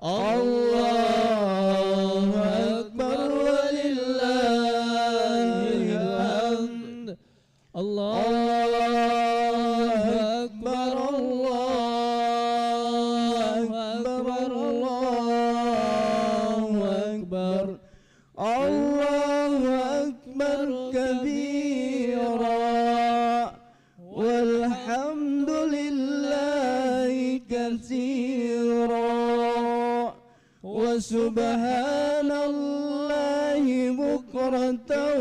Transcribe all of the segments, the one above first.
Allahu Akbar walillahil hamd. Allahu Akbar, Allahu Akbar, Allahu Akbar. Allahu Akbar kabira walhamdulillahi katsira wa subhanallahi bukratan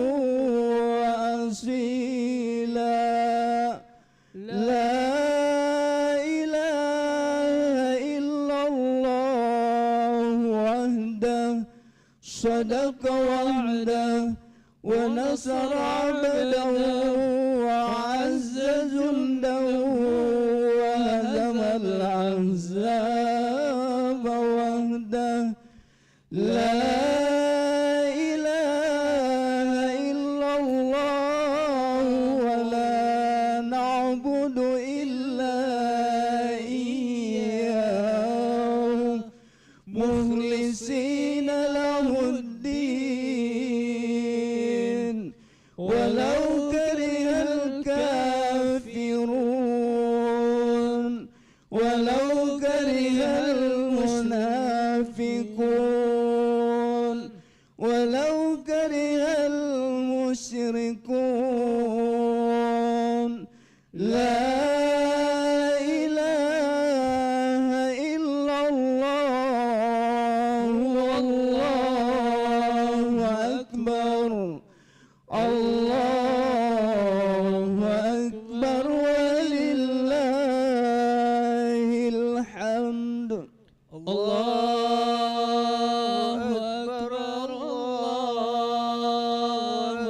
wa asila. La ilaha illallah wahdah sadaqa wa'dah wa nasara abdahu wa azza jundahu wa hadamal ahzaba wahdah. La ilaha illallah wa la na'budu illa iyyahu mukhlisina lahuddin walau karihal kafirun walau karihal munafiqun walau karihal musyrikun. La ilaha illallah wallahu akbar. Allahu akbar walillahil hamd. Allahu akbar, Allahu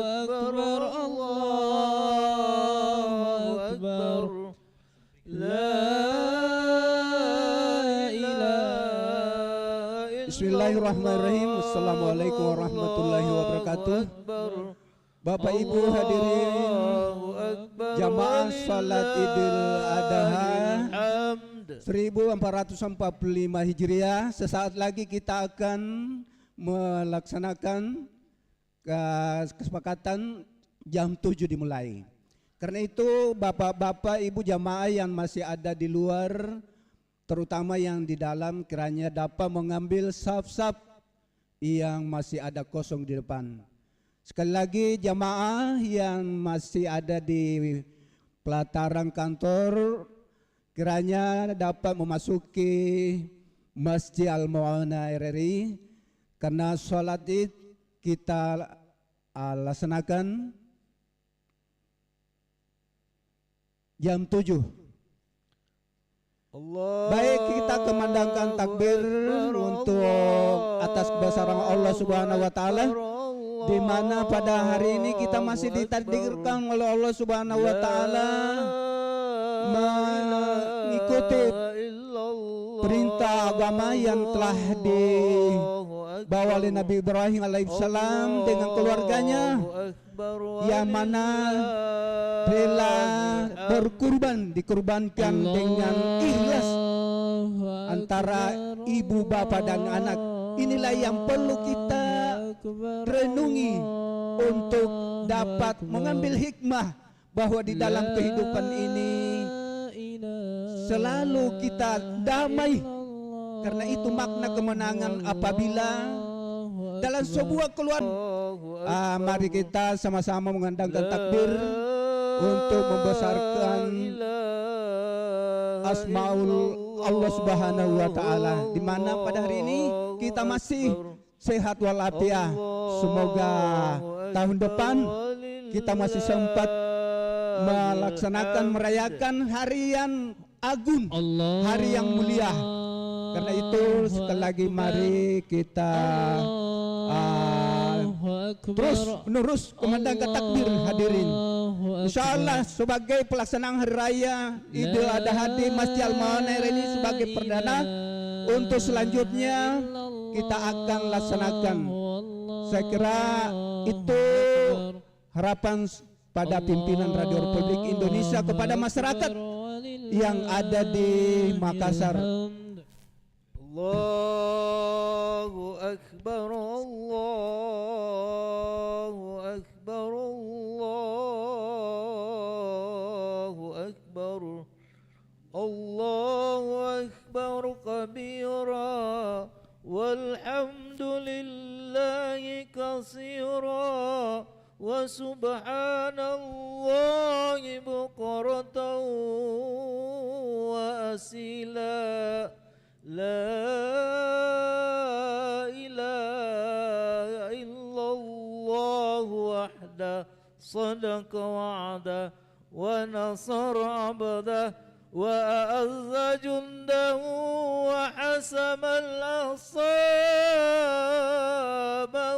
akbar, Allahu akbar. La ilaha illallah. Bismillahirrahmanirrahim. Assalamualaikum warahmatullahi wabarakatuh. Bapak Ibu hadirin jamaah salat Idul Adha 1445 Hijriah. Sesaat lagi kita akan melaksanakan kesepakatan jam 7 dimulai. Karena itu bapak-bapak ibu jamaah yang masih ada di luar, terutama yang di dalam, kiranya dapat mengambil saf-saf yang masih ada kosong di depan. Sekali lagi jamaah yang masih ada di pelataran kantor, kiranya dapat memasuki Masjid Al-Mu'awwanah RRI, karena sholat id kita laksanakan jam 7. Baik, kita kumandangkan takbir untuk atas kebesaran Allah Subhanahu wa taala, di mana pada hari ini kita masih ditakdirkan oleh Allah Subhanahu wa taala mengikuti perintah agama yang telah dibawa oleh Nabi Ibrahim alaihissalam dengan keluarganya, yang mana rela berkurban, dikurbankan dengan ikhlas antara ibu, bapa dan anak. Inilah yang perlu kita renungi untuk dapat mengambil hikmah bahwa di dalam kehidupan ini selalu kita damai. Karena itu makna kemenangan apabila dalam sebuah keluarga. Mari kita sama-sama mengandangkan takbir untuk membesarkan asmaul Allah Subhanahu wa taala, di mana pada hari ini kita masih sehat walafiat. Semoga tahun depan kita masih sempat melaksanakan merayakan hari yang agung, hari yang mulia. Karena itu sekali lagi mari kita terus menerus kumandangkan takbir hadirin. Insyaallah sebagai pelaksanaan hari raya Idul Adha di Masjid Al-Mu'awwanah ini sebagai perdana. Untuk selanjutnya kita akan laksanakan. Saya kira itu harapan pada pimpinan Radio Republik Indonesia kepada masyarakat yang ada di Makassar. Allah وسبحان الله بكرة وأصيلا لا إله إلا الله وحده صدق وعده ونصر عبده وأعز جنده وحسم الأحزاب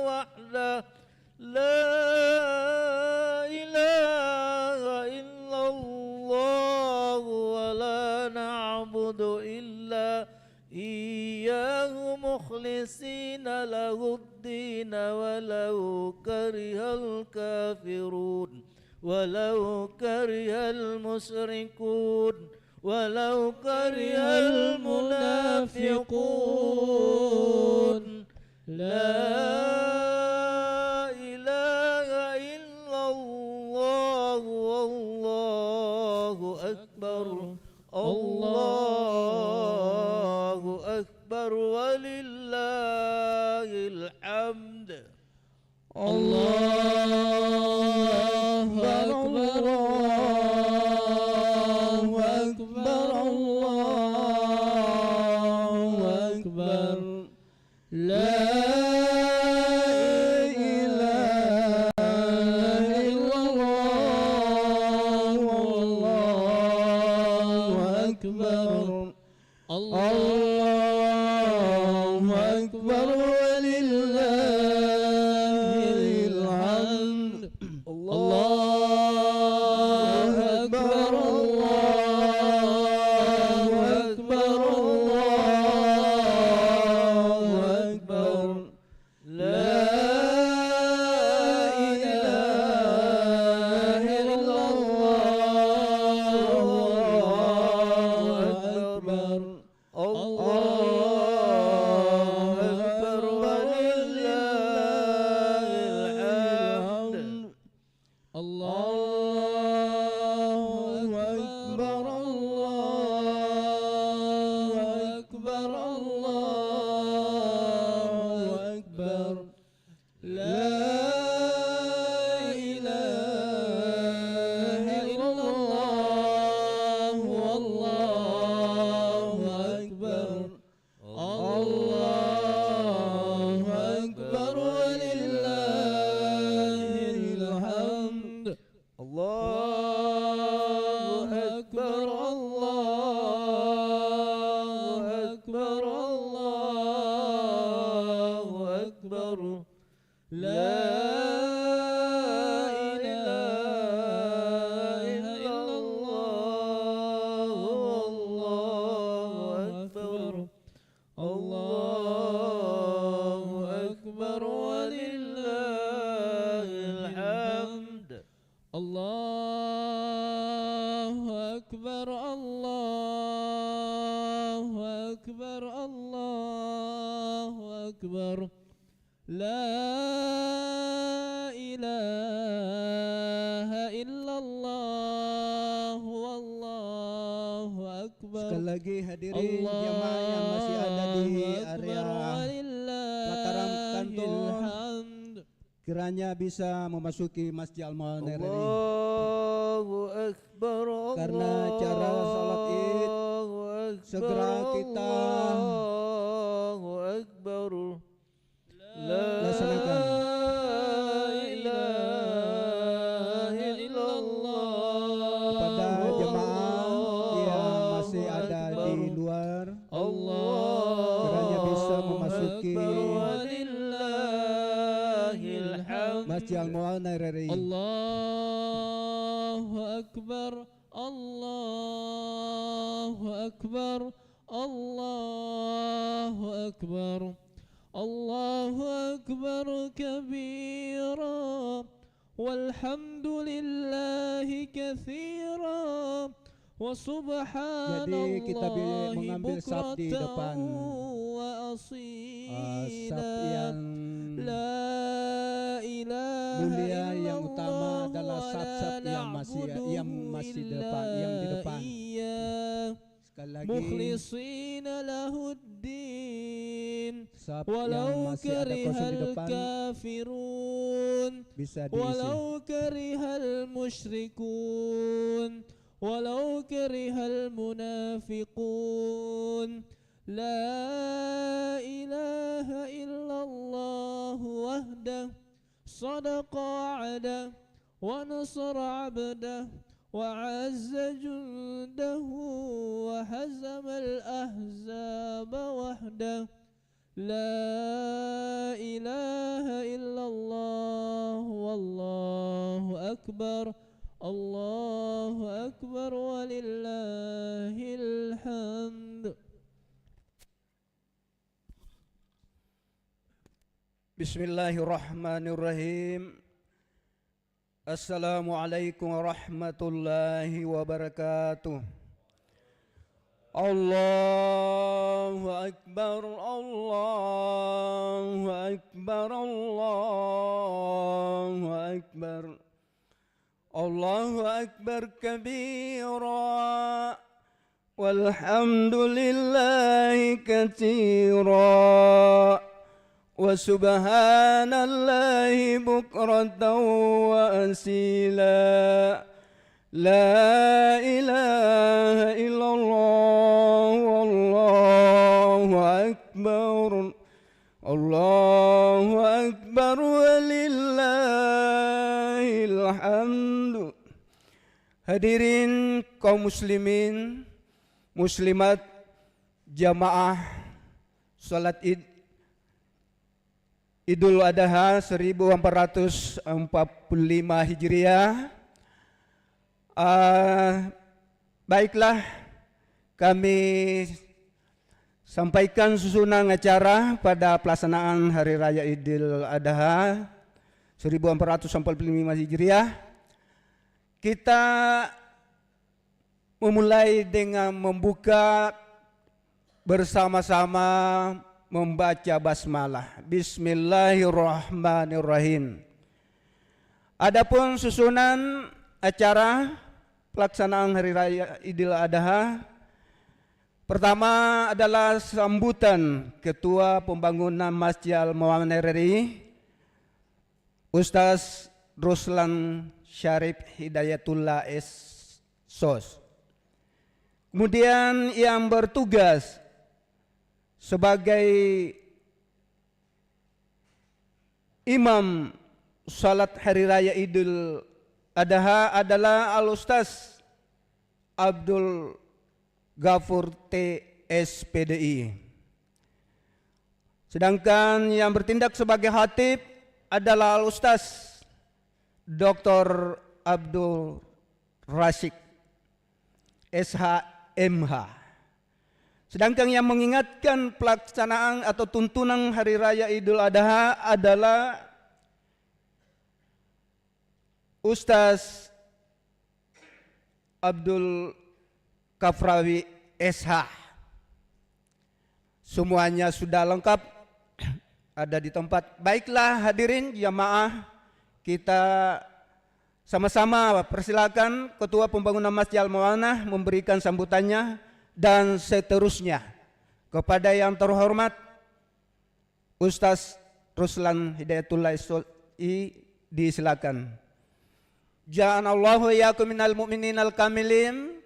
وحده لا إله إلا الله ولا نعبد إلا إياه مخلصين له الدين ولو كره الكافرون ولو كره المشركون ولو كره المنافقون لا إله إلا الله والله أكبر الله أكبر ولله الحمد الله أكبر الله أكبر الله أكبر لا إله إلا الله والله أكبر الله أكبر ولله الحمد الله أكبر الله أكبر الله أكبر لا إله إلا الله والله أكبر الله أكبر ولله الحمد الله أكبر الله أكبر الله أكبر لا إله إلا الله والله أكبر الله أكبر ولله الحمد الله أكبر الله أكبر الله أكبر لا إله إلا الله والله أكبر الله أكبر ولله الحمد الله أكبر الله أكبر الله أكبر لا إله إلا الله والله أكبر Sekali lagi hadirin jamaah yang masih ada di area Mataram kantor, kiranya bisa memasuki Masjid Al-Maunir ini. Allahu Akbar. Karena cara salat Id segera kita Allahu Akbar. laksanakan. Kepada jemaah yang masih ada di luar, kiranya bisa memasuki Masjid Al-Maunir ini. Allahu Akbar, Allahu Akbar, Allahu Akbar, Allahu Akbar kabira, walhamdulillahi katsira, wa subhanallahi Jadi kita mengambil sab di depan, wa sab yang la ilaha mulia yang utama adalah sab-sab yang masih depan, yang di depan. Sekali lagi, mukhlisina lahuddin, Saf yang ولو masih ada كره kosong di depan الكافرون bisa diisi. ولو كره المشركون ولو كره المنافقون لا إله إلا الله وحده صدق وعده ونصر عبده وعز جنده وهزم الأحزاب وحده لا إله إلا الله والله أكبر الله أكبر ولله الحمد. Bismillahirrahmanirrahim. Assalamualaikum warahmatullahi wabarakatuh. Allahu Akbar, Allahu Akbar, Allahu Akbar. Allahu Akbar kabira walhamdulillahi katsira wa subhanallahi bukratan wa asila. La ilaha illallah wallahu akbar. Allahu akbar walillahil hamdu. Hadirin kaum muslimin, muslimat, jamaah salat Idul Adha 1445 Hijriah. Baiklah, kami sampaikan susunan acara pada pelaksanaan Hari Raya Idul Adha 1445 Hijriah. Kita memulai dengan membuka bersama-sama membaca basmalah. Bismillahirrahmanirrahim. Adapun susunan acara pelaksanaan Hari Raya Idul Adha, pertama adalah sambutan Ketua Pembangunan Masjid Al-Mawanan RRI, Ustaz Ruslan Syarif Hidayatullah SOS. Kemudian yang bertugas sebagai imam salat Hari Raya Idul Adha adalah Al-Ustaz Abdul Ghafur TSPDI. Sedangkan yang bertindak sebagai khatib adalah Al-Ustaz Dr. Abdul Rasyid SHMH. Sedangkan yang mengingatkan pelaksanaan atau tuntunan Hari Raya Idul Adha adalah Ustaz Abdul Kafrawi SH. Semuanya sudah lengkap ada di tempat. Baiklah hadirin jamaah, kita sama-sama persilakan Ketua Pembangunan Masjid Al-Mawanan memberikan sambutannya, dan seterusnya kepada yang terhormat Ustaz Ruslan Hidayatullah SOI disilakan. Ja'anallahu iyyakum minal mu'minina al-kamilin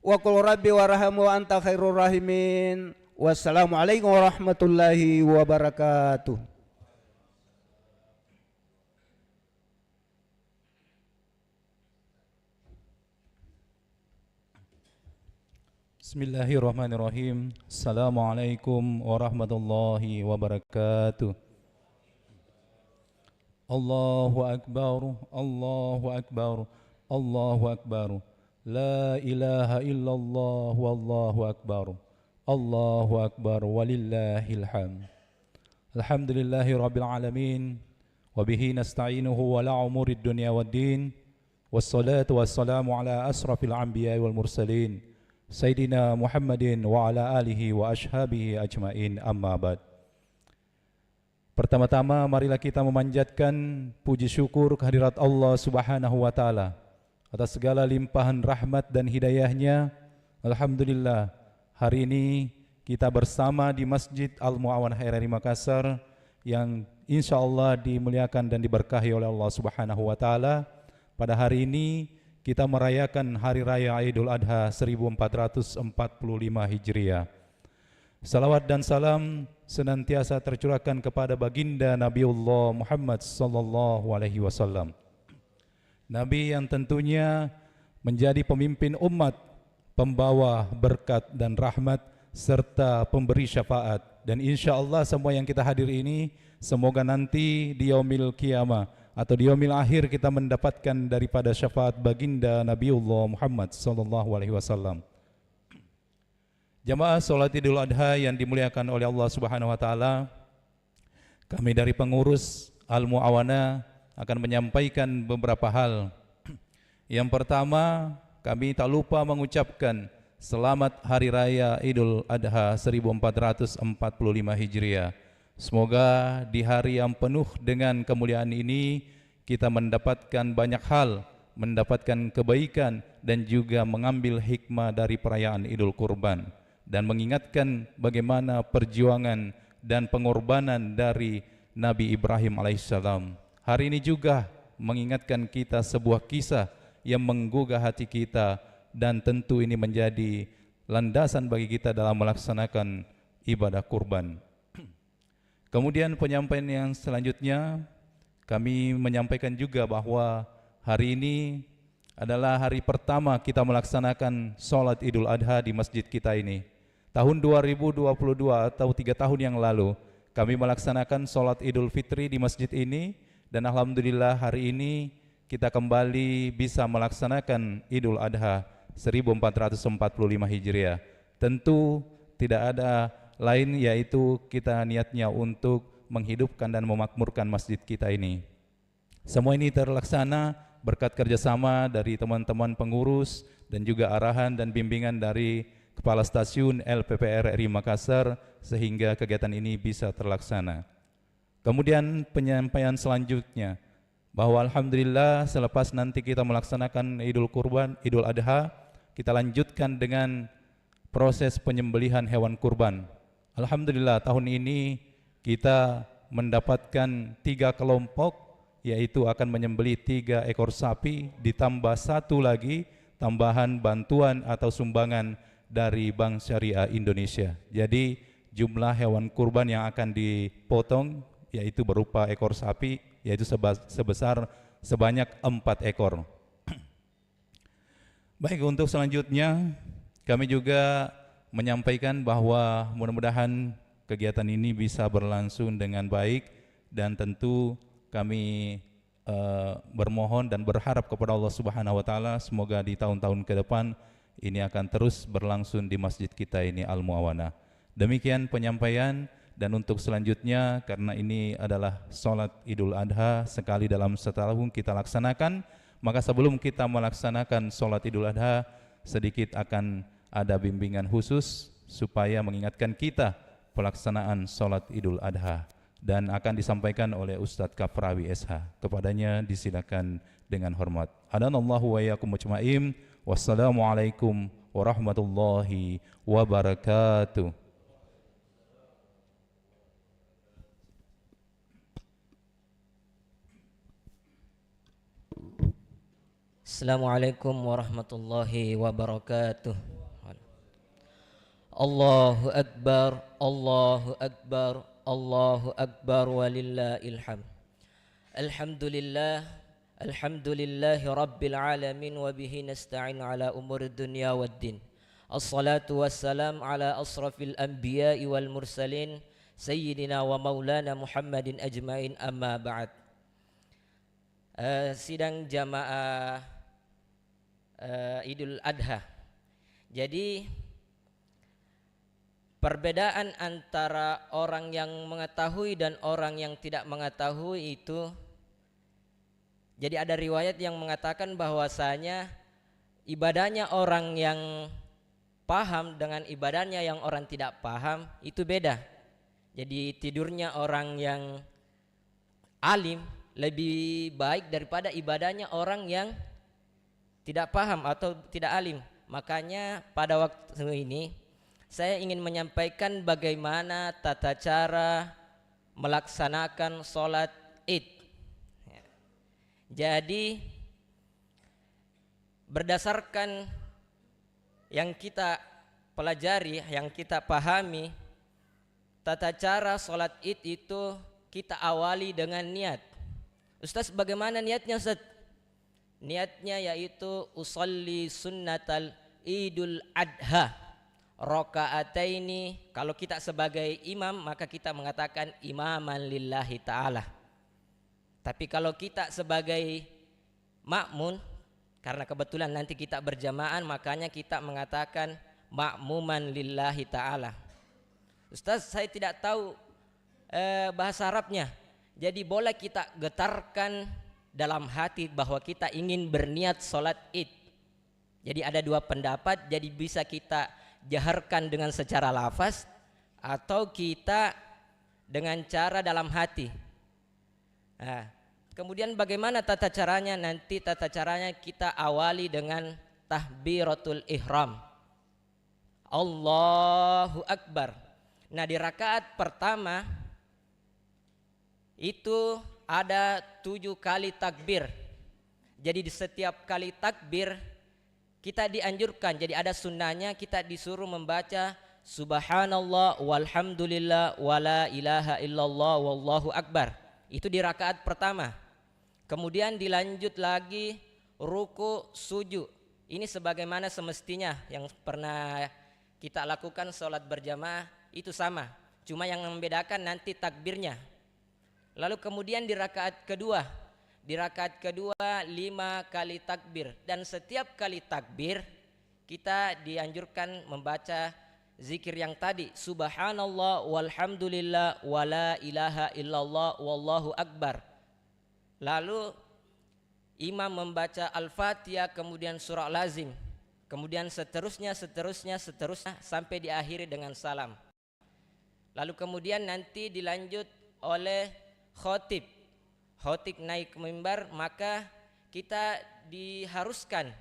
wa qul rabbi warhamhu wa anta khairur rahimin. Wassalamualaikum warahmatullahi wabarakatuh. Bismillahirrahmanirrahim. Assalamualaikum warahmatullahi wabarakatuh. Allahu Akbar, Allahu Akbar, Allahu Akbar. La ilaha illallah wallahu akbar. Allahu Akbar walillahil hamd. Alhamdulillahi rabbil alamin. Wabihi nasta'inuhu wala umurid dunya waddin. Wassalatu wassalamu ala asrafil anbiya wal mursalin Sayyidina Muhammadin wa ala alihi wa ashabihi ajmain, amma ba'd. Pertama-tama marilah kita memanjatkan puji syukur kehadirat Allah Subhanahu wa taala atas segala limpahan rahmat dan hidayahnya. Alhamdulillah, hari ini kita bersama di Masjid Al-Mu'awanah RRI Makassar yang insya Allah dimuliakan dan diberkahi oleh Allah Subhanahu wa Ta'ala. Pada hari ini kita merayakan Hari Raya Idul Adha 1445 Hijriah. Salawat dan salam senantiasa tercurahkan kepada baginda Nabiullah Muhammad sallallahu alaihi wasallam. Nabi yang tentunya menjadi pemimpin umat, pembawa berkat dan rahmat serta pemberi syafaat. Dan insya Allah semua yang kita hadir ini semoga nanti di yaumil qiyamah atau di yaumil akhir kita mendapatkan daripada syafaat baginda Nabiullah Muhammad sallallahu alaihi wasallam. Jamaah salat Idul Adha yang dimuliakan oleh Allah Subhanahu wa taala, kami dari pengurus Al-Mu'awanah akan menyampaikan beberapa hal. Yang pertama, kami tak lupa mengucapkan selamat Hari Raya Idul Adha 1445 Hijriah. Semoga di hari yang penuh dengan kemuliaan ini kita mendapatkan banyak hal, mendapatkan kebaikan dan juga mengambil hikmah dari perayaan Idul Kurban dan mengingatkan bagaimana perjuangan dan pengorbanan dari Nabi Ibrahim alaihissalam. Hari ini juga mengingatkan kita sebuah kisah yang menggugah hati kita dan tentu ini menjadi landasan bagi kita dalam melaksanakan ibadah kurban. Kemudian penyampaian yang selanjutnya kami menyampaikan juga bahwa hari ini adalah hari pertama kita melaksanakan sholat Idul Adha di masjid kita ini. Tahun 2022 atau 3 tahun yang lalu kami melaksanakan sholat Idul Fitri di masjid ini dan alhamdulillah hari ini kita kembali bisa melaksanakan Idul Adha 1445 Hijriah. Tentu tidak ada lain yaitu kita niatnya untuk menghidupkan dan memakmurkan masjid kita ini. Semua ini terlaksana berkat kerjasama dari teman-teman pengurus dan juga arahan dan bimbingan dari Kepala Stasiun LPPR RI Makassar sehingga kegiatan ini bisa terlaksana. Kemudian penyampaian selanjutnya bahwa alhamdulillah selepas nanti kita melaksanakan Idul Kurban, Idul Adha, kita lanjutkan dengan proses penyembelihan hewan kurban. Alhamdulillah tahun ini kita mendapatkan 3 kelompok, yaitu akan menyembelih 3 ekor sapi ditambah 1 lagi tambahan bantuan atau sumbangan dari Bank Syariah Indonesia. Jadi jumlah hewan kurban yang akan dipotong yaitu berupa ekor sapi yaitu sebesar sebanyak 4 ekor. Baik, untuk selanjutnya kami juga menyampaikan bahwa mudah-mudahan kegiatan ini bisa berlangsung dengan baik dan tentu kami bermohon dan berharap kepada Allah Subhanahu wa taala semoga di tahun-tahun ke depan ini akan terus berlangsung di masjid kita ini Al-Mu'awanah. Demikian penyampaian, dan untuk selanjutnya karena ini adalah sholat Idul Adha sekali dalam setahun kita laksanakan, maka sebelum kita melaksanakan sholat Idul Adha sedikit akan ada bimbingan khusus supaya mengingatkan kita pelaksanaan sholat Idul Adha dan akan disampaikan oleh Ustadz Kafrawi SH. Kepadanya disilakan dengan hormat. Hadanallahu wa iyyakum ajmain. Wassalamualaikum warahmatullahi wabarakatuh. Assalamualaikum warahmatullahi wabarakatuh. Allahu Akbar, Allahu Akbar, Allahu Akbar walillahil hamd. Alhamdulillah, alhamdulillahi rabbil alamin wa bihi nasta'in ala umurid dunya waddin. Assalatu wassalam ala asrafil anbiya'i wal mursalin sayyidina wa maulana Muhammadin ajmain, amma ba'd. Sidang jamaah Idul Adha. Jadi perbedaan antara orang yang mengetahui dan orang yang tidak mengetahui itu, jadi ada riwayat yang mengatakan bahwasanya ibadahnya orang yang paham dengan ibadahnya yang orang tidak paham itu beda. Jadi tidurnya orang yang alim lebih baik daripada ibadahnya orang yang tidak paham atau tidak alim. Makanya pada waktu ini saya ingin menyampaikan bagaimana tata cara melaksanakan sholat Id. Jadi berdasarkan yang kita pelajari, yang kita pahami, tata cara sholat Id itu kita awali dengan niat. Ustaz, bagaimana niatnya Ustaz? Niatnya yaitu usolli sunnatal Idul Adha rakaataini. Kalau kita sebagai imam maka kita mengatakan imaman lillahi ta'ala. Tapi kalau kita sebagai makmun, karena kebetulan nanti kita berjamaah, makanya kita mengatakan makmuman lillahi ta'ala. Ustaz, saya tidak tahu bahasa Arabnya. Jadi boleh kita getarkan dalam hati bahwa kita ingin berniat sholat Id. Jadi ada dua pendapat, jadi bisa kita jaharkan dengan secara lafaz atau kita dengan cara dalam hati. Nah, kemudian bagaimana tata caranya? Nanti tata caranya kita awali dengan tahbiratul ihram. Allahu Akbar. Nah, di rakaat pertama itu ada 7 kali takbir. Jadi di setiap kali takbir kita dianjurkan, jadi ada sunnahnya, kita disuruh membaca subhanallah walhamdulillah wala ilaha illallah wallahu akbar. Itu di rakaat pertama. Kemudian dilanjut lagi ruku sujud. Ini sebagaimana semestinya yang pernah kita lakukan sholat berjamaah itu sama. Cuma yang membedakan nanti takbirnya. Lalu kemudian di rakaat kedua. Di rakaat kedua 5 kali takbir. Dan setiap kali takbir kita dianjurkan membaca zikir yang tadi, subhanallah walhamdulillah wala ilaha illallah wallahu akbar. Lalu imam membaca Al-Fatihah, kemudian surah lazim, kemudian seterusnya sampai diakhiri dengan salam. Lalu kemudian nanti dilanjut oleh khotib. Khotib naik ke mimbar, maka kita diharuskan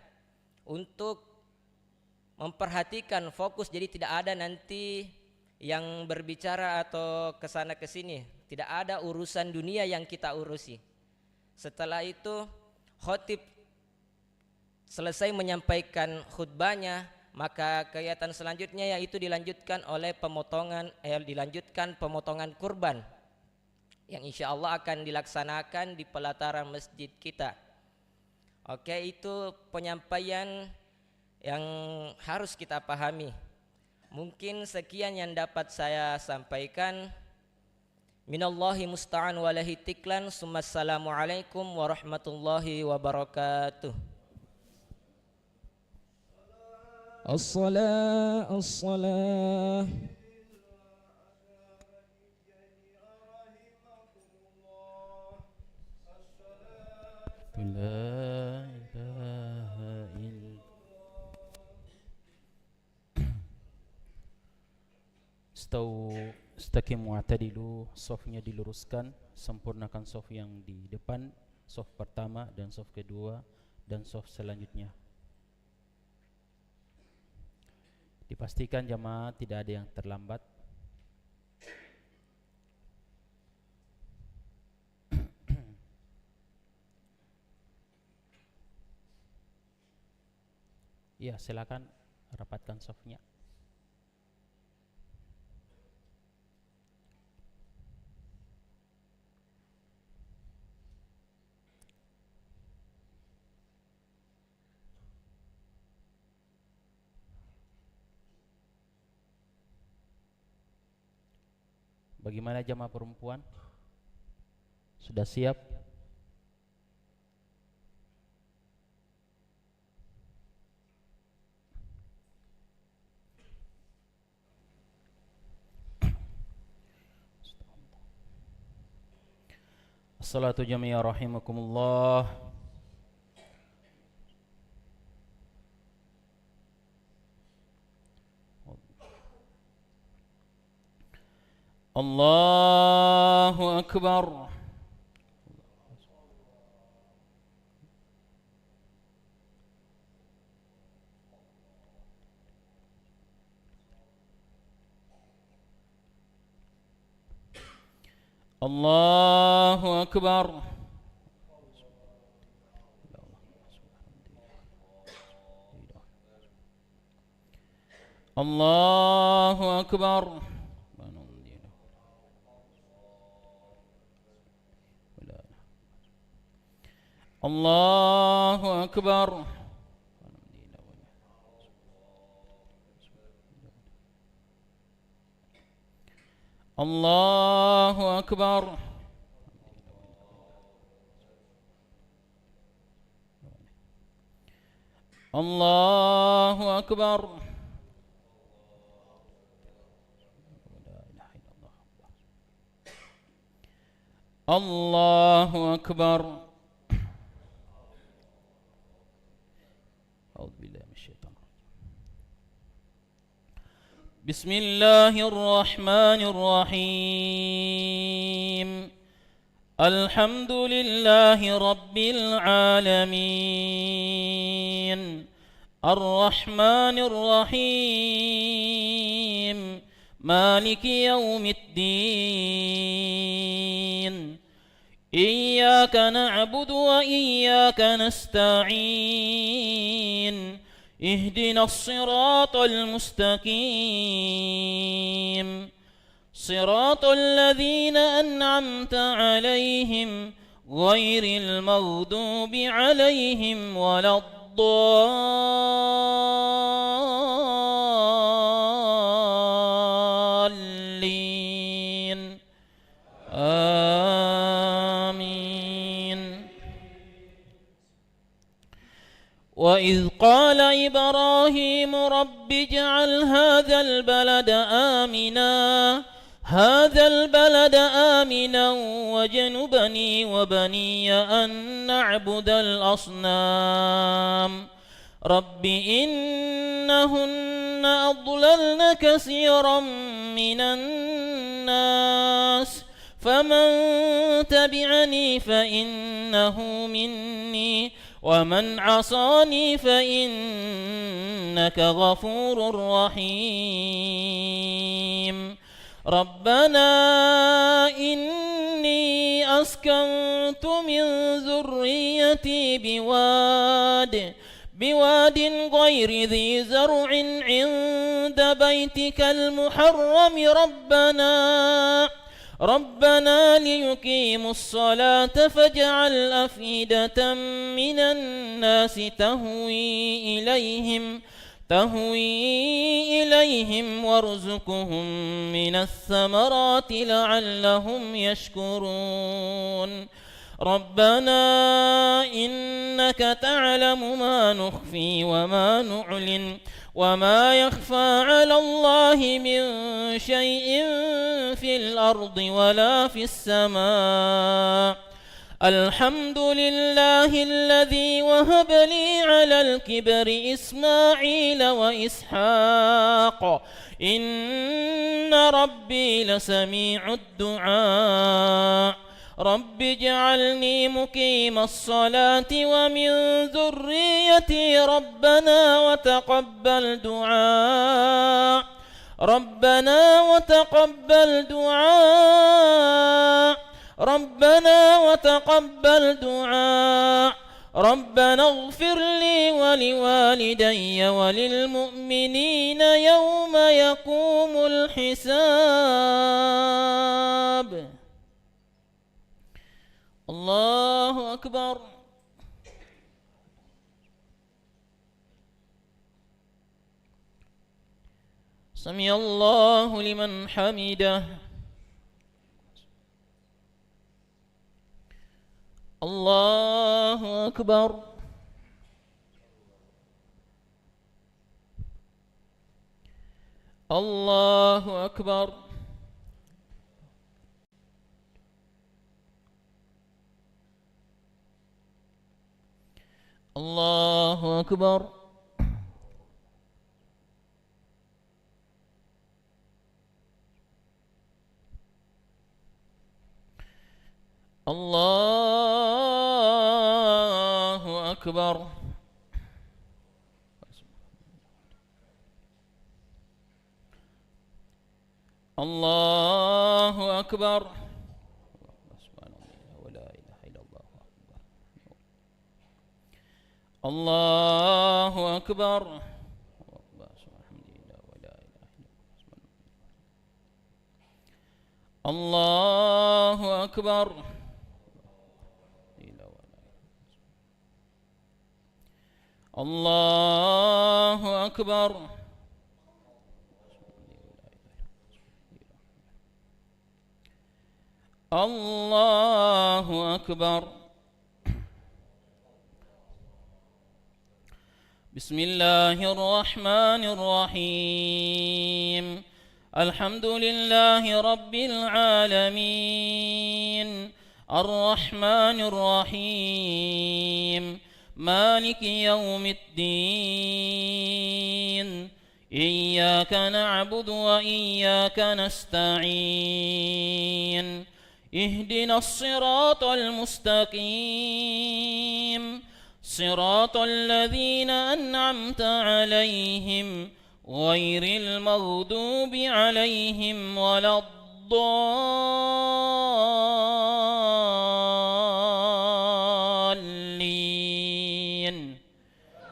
untuk memperhatikan fokus, jadi tidak ada nanti yang berbicara atau kesana kesini, tidak ada urusan dunia yang kita urusi. Setelah itu khotib selesai menyampaikan khutbahnya, maka kegiatan selanjutnya yaitu dilanjutkan oleh pemotongan kurban yang insya Allah akan dilaksanakan di pelataran masjid kita. Oke, itu penyampaian yang harus kita pahami. Mungkin sekian yang dapat saya sampaikan. Minallahi musta'an walahi tiklan. Assalamualaikum warahmatullahi wabarakatuh. As-salah La ilaha illallah. Istaqimu wa'tadilu, safnya diluruskan, sempurnakan saf yang di depan, saf pertama dan saf kedua dan saf selanjutnya. Dipastikan jamaah tidak ada yang terlambat. Ya, silakan rapatkan safnya. Bagaimana jamaah perempuan? Sudah siap? Assalatu jami'a rahimakumullah. Allahu Akbar. الله أكبر. الله أكبر. الله أكبر. الله أكبر. الله أكبر. الله أكبر. أعوذ بالله من الشيطان الرجيم. بسم الله الرحمن الرحيم. الحمد لله رب العالمين الرحمن الرحيم مالك يوم الدين إياك نعبد وإياك نستعين اهدنا الصراط المستقيم صراط الذين أنعمت عليهم غير المغضوب عليهم ولا الضالين آمين. وإذ قال إبراهيم رب اجعل هذا البلد آمنا واجنبني وبني أن نعبد الأصنام رب إنهن أضللن كثيرا من الناس فمن تبعني فإنه مني ومن عصاني فإنك غفور رحيم. ربنا إني أسكنت من ذريتي بواد غير ذي زرع عند بيتك المحرم ربنا ليقيموا الصلاة فاجعل أفئدة من الناس تهوي إليهم وارزقهم من الثمرات لعلهم يشكرون. ربنا إنك تعلم ما نخفي وما نعلن وما يخفى على الله من شيء في الأرض ولا في السماء. الحمد لله الذي وهب لي على الكبر إسماعيل وإسحاق إن ربي لسميع الدعاء. رب اجعلني مقيم الصلاة ومن ذريتي ربنا وتقبل دعاء. ربنا وتقبل دعاء. ربنا اغفر لي ولوالدي وللمؤمنين يوم يقوم الحساب. الله أكبر. سمع الله لمن حمده. الله أكبر. الله أكبر. الله أكبر. الله أكبر. الله أكبر. الله أكبر. الله أكبر. الله أكبر. الله أكبر. بسم الله الرحمن الرحيم. الحمد لله رب العالمين الرحمن الرحيم مالك يوم الدين إياك نعبد وإياك نستعين اهدنا الصراط المستقيم صراط الذين أنعمت عليهم غير المغضوب عليهم ولا الضالين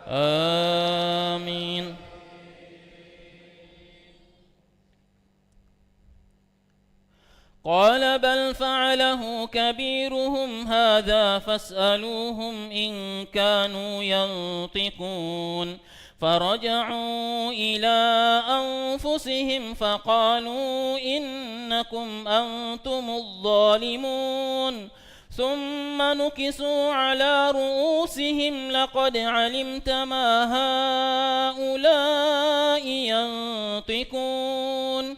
آمين. قال بل فعله كبيرهم هذا فاسألوهم إن كانوا ينطقون. فرجعوا إلى أنفسهم فقالوا إنكم أنتم الظالمون. ثم نكسوا على رؤوسهم لقد علمت ما هؤلاء ينطقون.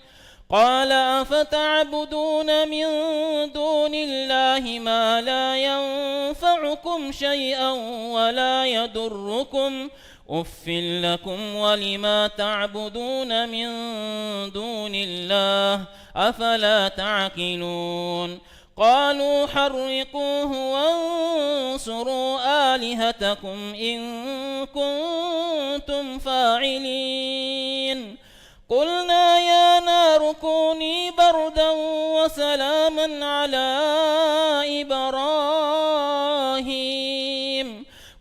قال أفتعبدون من دون الله ما لا ينفعكم شيئا ولا يضركم أف لكم ولما تعبدون من دون الله أفلا تعقلون. قالوا حرقوه وانصروا آلهتكم إن كنتم فاعلين. قلنا يا نار كوني بردا وسلاما على إبراهيم.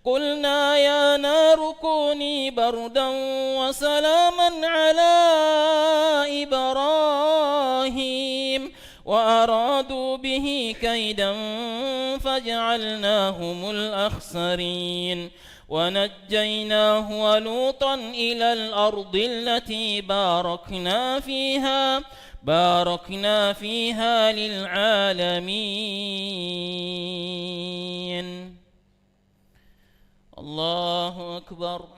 قلنا يا نار كوني بردا وسلاما على إبراهيم وأرادوا به كيدا فجعلناهم الأخسرين. ونجيناه ولوطا إلى الأرض التي باركنا فيها للعالمين. الله أكبر.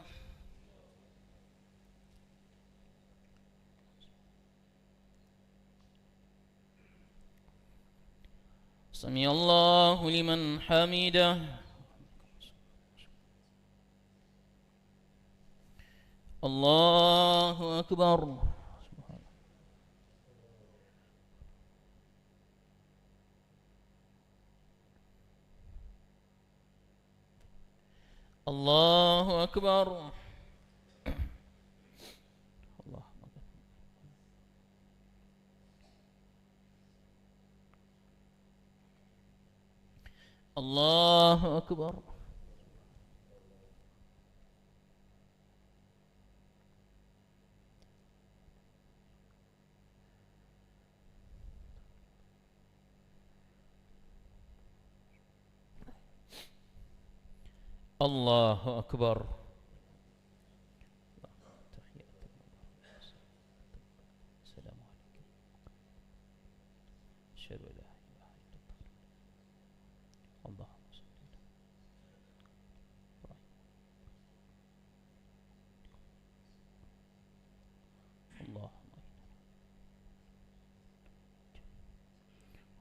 سمع الله لمن حمده. الله أكبر. الله أكبر. الله أكبر. الله أكبر. السلام عليكم. أشهد أن لا إله إلا الله. اللهم صل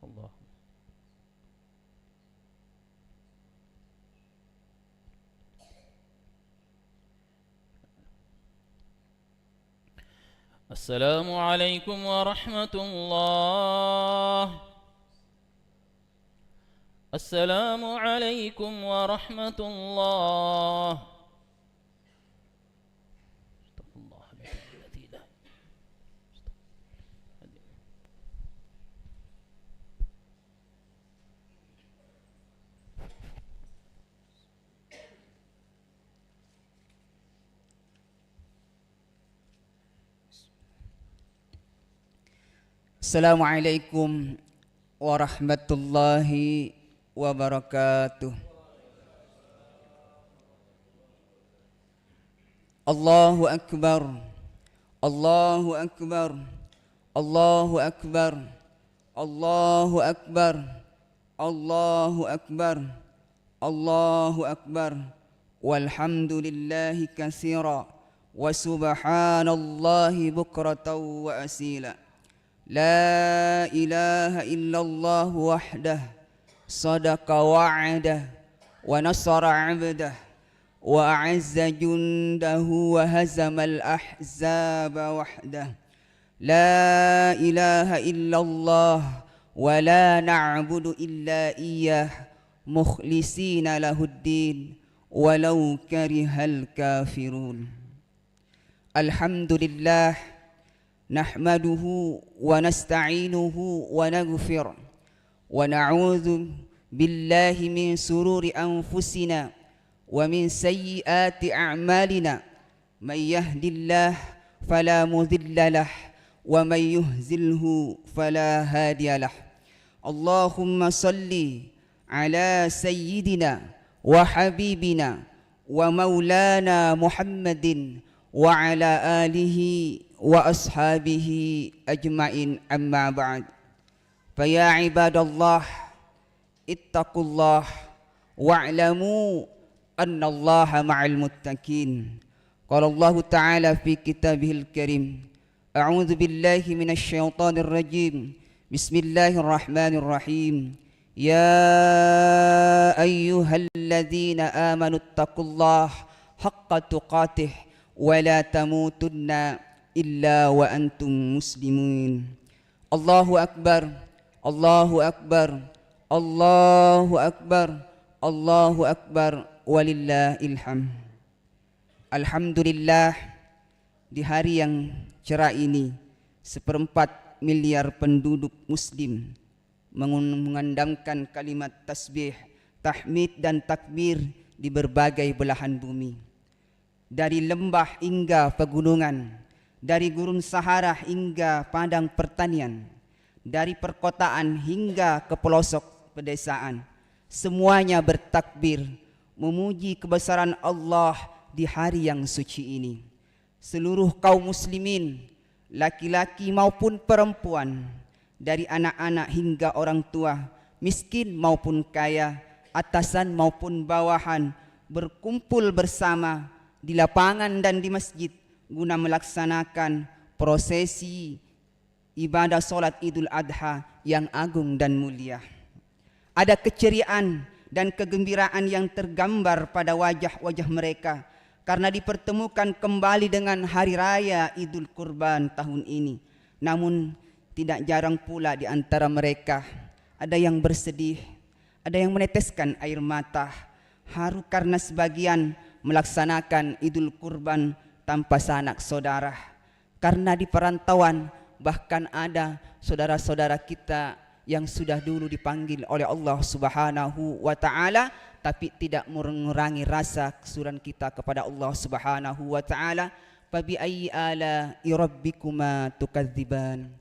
على الله. السلام عليكم ورحمة الله. السلام عليكم ورحمة الله. Assalamualaikum warahmatullahi wabarakatuh. Allahu Akbar, Allahu Akbar, Allahu Akbar, Allahu Akbar, Allahu Akbar, Allahu Akbar, walhamdulillahi katsira wa subhanallahi bukratan wa asila. La ilaha illallah wahdah sadaqa wa'adah wa nasara 'abdah wa a'azza jundahu wa hazamal ahzaba wahdah. La ilaha illallah wa la na'budu illa iyyah mukhlisina lahuddin walau karihal kafirun. Alhamdulillah nahmaduhu wa nasta'inuhu wa naghfir wa na'udzu billahi min sururi anfusina wa min sayyiati a'malina. May yahdillah fala mudilla lah wa may yuhzilhu fala hadiya lah. Allahumma salli ala sayyidina wa habibina wa maulana Muhammadin wa ala alihi wa ashabihi ajma'in, amma ba'd. Fa ya ibadallah ittaqullah wa'lamu anna Allaha ma'al muttaqin. Qala Allah Ta'ala fi kitabihil karim, a'udzu billahi minasy syaithanir rajim. Bismillahirrahmanirrahim. Ya ayyuhalladzina amanu ittaqullaha haqqa tuqatih wa la tamutunna illa wa antum muslimun. Allahu Akbar, Allahu Akbar, Allahu Akbar, Allahu Akbar, walillahil hamd. Alhamdulillah, di hari yang cerah ini 1/4 miliar penduduk muslim mengandamkan kalimat tasbih, tahmid dan takbir di berbagai belahan bumi. Dari lembah hingga pegunungan, dari gurun Sahara hingga padang pertanian, dari perkotaan hingga ke pelosok pedesaan, semuanya bertakbir memuji kebesaran Allah di hari yang suci ini. Seluruh kaum muslimin, laki-laki maupun perempuan, dari anak-anak hingga orang tua, miskin maupun kaya, atasan maupun bawahan, berkumpul bersama di lapangan dan di masjid guna melaksanakan prosesi ibadah solat Idul Adha yang agung dan mulia. Ada keceriaan dan kegembiraan yang tergambar pada wajah-wajah mereka karena dipertemukan kembali dengan hari raya Idul Kurban tahun ini. Namun tidak jarang pula di antara mereka ada yang bersedih, ada yang meneteskan air mata haru karena sebagian melaksanakan Idul Kurban tanpa sanak saudara. Karena di perantauan bahkan ada saudara-saudara kita yang sudah dulu dipanggil oleh Allah Subhanahu wa taala tapi tidak mengurangi rasa kesyukuran kita kepada Allah Subhanahu wa taala. Fa bi ayyi ala'i rabbikuma tukadziban.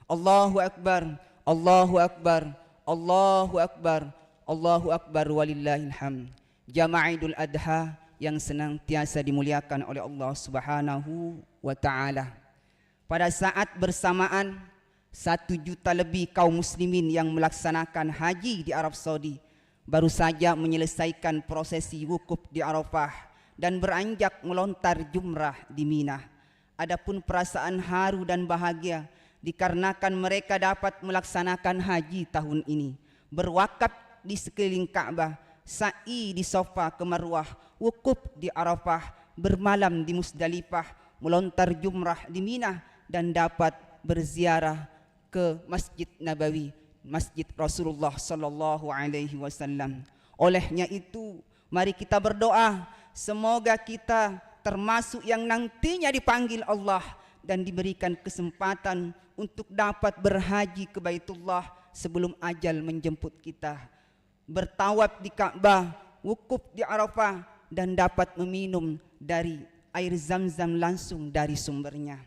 Allahu akbar, Allahu akbar, Allahu akbar, Allahu akbar, walillahil hamd. Jamaah Idul Adha yang senantiasa dimuliakan oleh Allah Subhanahu wa taala. Pada saat bersamaan 1 juta lebih kaum muslimin yang melaksanakan haji di Arab Saudi baru saja menyelesaikan prosesi wukuf di Arafah dan beranjak melontar jumrah di Mina. Adapun perasaan haru dan bahagia dikarenakan mereka dapat melaksanakan haji tahun ini, berwakaf di sekeliling Ka'bah, sa'i di Safa ke Marwah, wukuf di Arafah, bermalam di Musdalifah, melontar jumrah di Mina dan dapat berziarah ke Masjid Nabawi, Masjid Rasulullah sallallahu alaihi wasallam. Olehnya itu, mari kita berdoa semoga kita termasuk yang nantinya dipanggil Allah dan diberikan kesempatan untuk dapat berhaji ke Baitullah sebelum ajal menjemput kita, bertawaf di Ka'bah, wukuf di Arafah dan dapat meminum dari air Zam-Zam langsung dari sumbernya.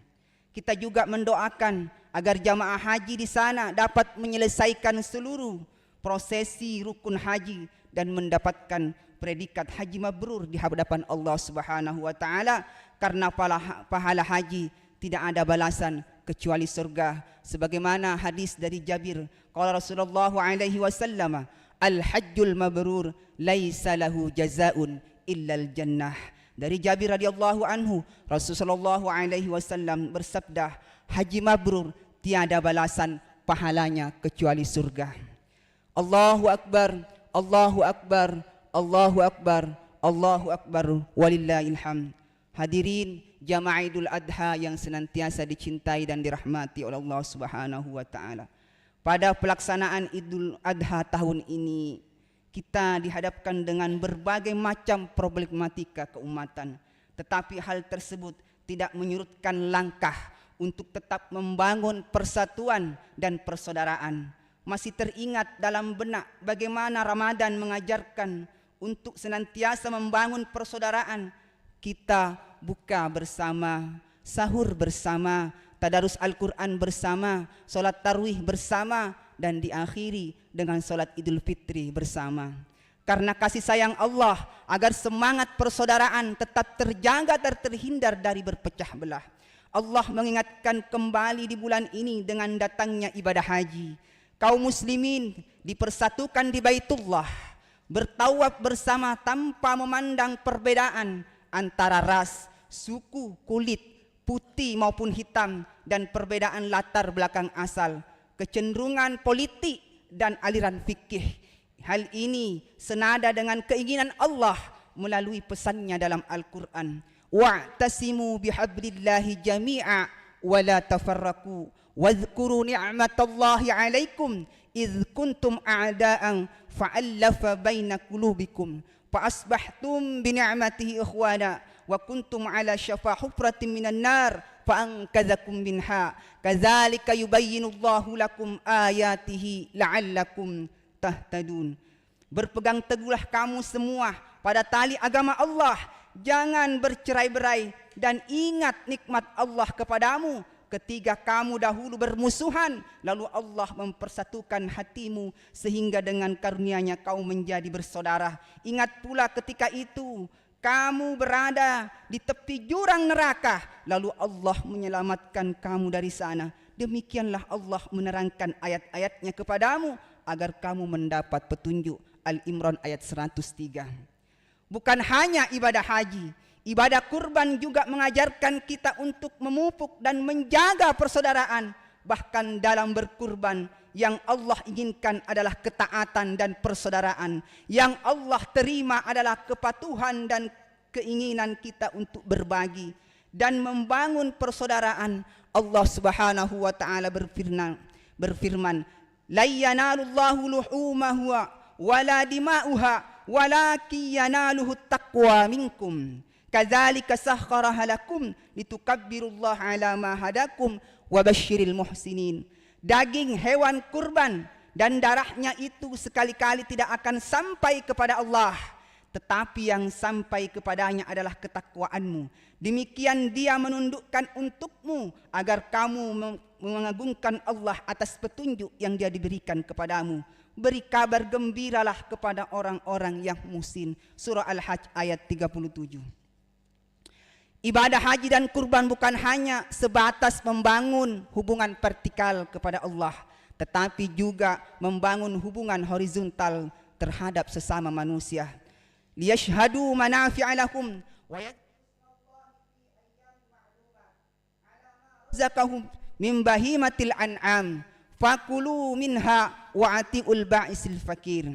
Kita juga mendoakan agar jamaah haji di sana dapat menyelesaikan seluruh prosesi rukun haji dan mendapatkan predikat haji mabrur di hadapan Allah Subhanahu wa taala, karena pahala haji tidak ada balasan kecuali surga. Sebagaimana hadis dari Jabir, qala Rasulullah alaihi wasallam, al-hajjul mabrur laisa lahu jazaun illal jannah. Dari Jabir radhiyallahu anhu, Rasulullah alaihi wasallam bersabda, haji mabrur tiada balasan pahalanya kecuali surga. Allahu akbar, Allahu akbar, Allahu akbar, Allahu akbar, walillahil hamd. Hadirin jamaah Idul Adha yang senantiasa dicintai dan dirahmati oleh Allah Subhanahu wa taala. Pada pelaksanaan Idul Adha tahun ini, kita dihadapkan dengan berbagai macam problematika keumatan, tetapi hal tersebut tidak menyurutkan langkah untuk tetap membangun persatuan dan persaudaraan. Masih teringat dalam benak bagaimana Ramadan mengajarkan untuk senantiasa membangun persaudaraan. Kita buka bersama, sahur bersama, tadarus Al-Quran bersama, solat tarawih bersama, dan diakhiri dengan solat Idul Fitri bersama. Karena kasih sayang Allah, agar semangat persaudaraan tetap terjaga dan terhindar dari berpecah belah, Allah mengingatkan kembali di bulan ini dengan datangnya ibadah haji. Kaum muslimin dipersatukan di Baitullah, bertawaf bersama tanpa memandang perbedaan antara ras, suku, kulit, putih maupun hitam, dan perbedaan latar belakang asal, kecenderungan politik dan aliran fikih. Hal ini senada dengan keinginan Allah melalui pesannya dalam Al-Quran, wa'tasimu bihablillahi jami'a wa la tafarraqu wadhkuru ni'matallahi 'alaikum idh kuntum a'da'an fa'allafa baina qulubikum fa'asbahtum bi ni'matihi ikhwana wa kuntum 'ala syafa hufratin minan nar fa'ankadzakum minha kadzalika yubayyinullahu lakum ayatihi la'allakum tahtadun. Berpegang teguhlah kamu semua pada tali agama Allah, jangan bercerai-berai, dan ingat nikmat Allah kepadamu ketika kamu dahulu bermusuhan, lalu Allah mempersatukan hatimu sehingga dengan karunia-Nya kau menjadi bersaudara. Ingat pula ketika itu kamu berada di tepi jurang neraka, lalu Allah menyelamatkan kamu dari sana. Demikianlah Allah menerangkan ayat-ayatnya kepadamu agar kamu mendapat petunjuk. Al-Imran ayat 103. Bukan hanya ibadah haji, ibadah kurban juga mengajarkan kita untuk memupuk dan menjaga persaudaraan. Bahkan dalam berkurban, yang Allah inginkan adalah ketaatan dan persaudaraan. Yang Allah terima adalah kepatuhan dan keinginan kita untuk berbagi dan membangun persaudaraan. Allah Subhanahu wa taala berfirman, la yanalullahu luhumahu wala dima'uha walakin yanaluhu taqwa minkum kadzalika sakhkharaha lakum litukabbirullaha ala ma hadakum wa basyiril muhsinin. Daging hewan kurban dan darahnya itu sekali-kali tidak akan sampai kepada Allah, tetapi yang sampai kepadanya adalah ketakwaanmu. Demikian Dia menundukkan untukmu agar kamu mengagungkan Allah atas petunjuk yang Dia diberikan kepadamu. Beri kabar gembiralah kepada orang-orang yang muhsin. Surah Al-Hajj ayat 37. Ibadah haji dan kurban bukan hanya sebatas membangun hubungan vertikal kepada Allah, tetapi juga membangun hubungan horizontal terhadap sesama manusia. Liyashhadu manafi'a lahum wa zakahum min bahimatil an'am fakulu minha wa'ati'ul ba'isil fakir.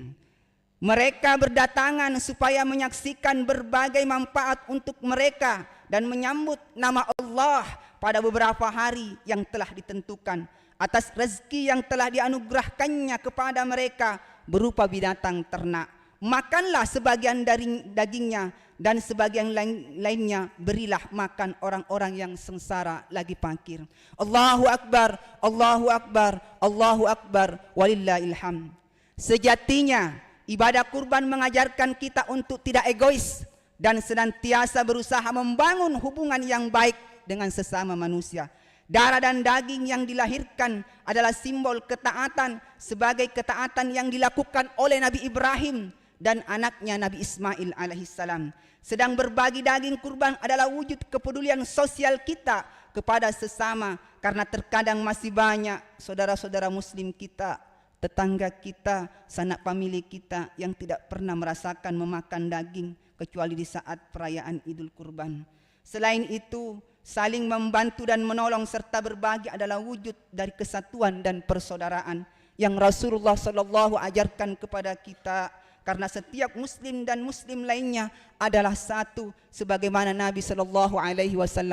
Mereka berdatangan supaya menyaksikan berbagai manfaat untuk mereka dan menyambut nama Allah pada beberapa hari yang telah ditentukan atas rezeki yang telah dianugerahkannya kepada mereka berupa binatang ternak. Makanlah sebagian dari dagingnya dan sebagian lainnya berilah makan orang-orang yang sengsara lagi fakir. Allahu Akbar, Allahu Akbar, Allahu Akbar, walillahil hamd. Sejatinya ibadah kurban mengajarkan kita untuk tidak egois dan senantiasa berusaha membangun hubungan yang baik dengan sesama manusia. Darah dan daging yang dilahirkan adalah simbol ketaatan sebagai ketaatan yang dilakukan oleh Nabi Ibrahim dan anaknya Nabi Ismail alaihissalam. Sedang berbagi daging kurban adalah wujud kepedulian sosial kita kepada sesama, karena terkadang masih banyak saudara-saudara muslim kita, tetangga kita, sanak famili kita yang tidak pernah merasakan memakan daging kecuali di saat perayaan Idul Kurban. Selain itu, saling membantu dan menolong serta berbagi adalah wujud dari kesatuan dan persaudaraan yang Rasulullah SAW ajarkan kepada kita, karena setiap muslim dan muslim lainnya adalah satu, sebagaimana Nabi SAW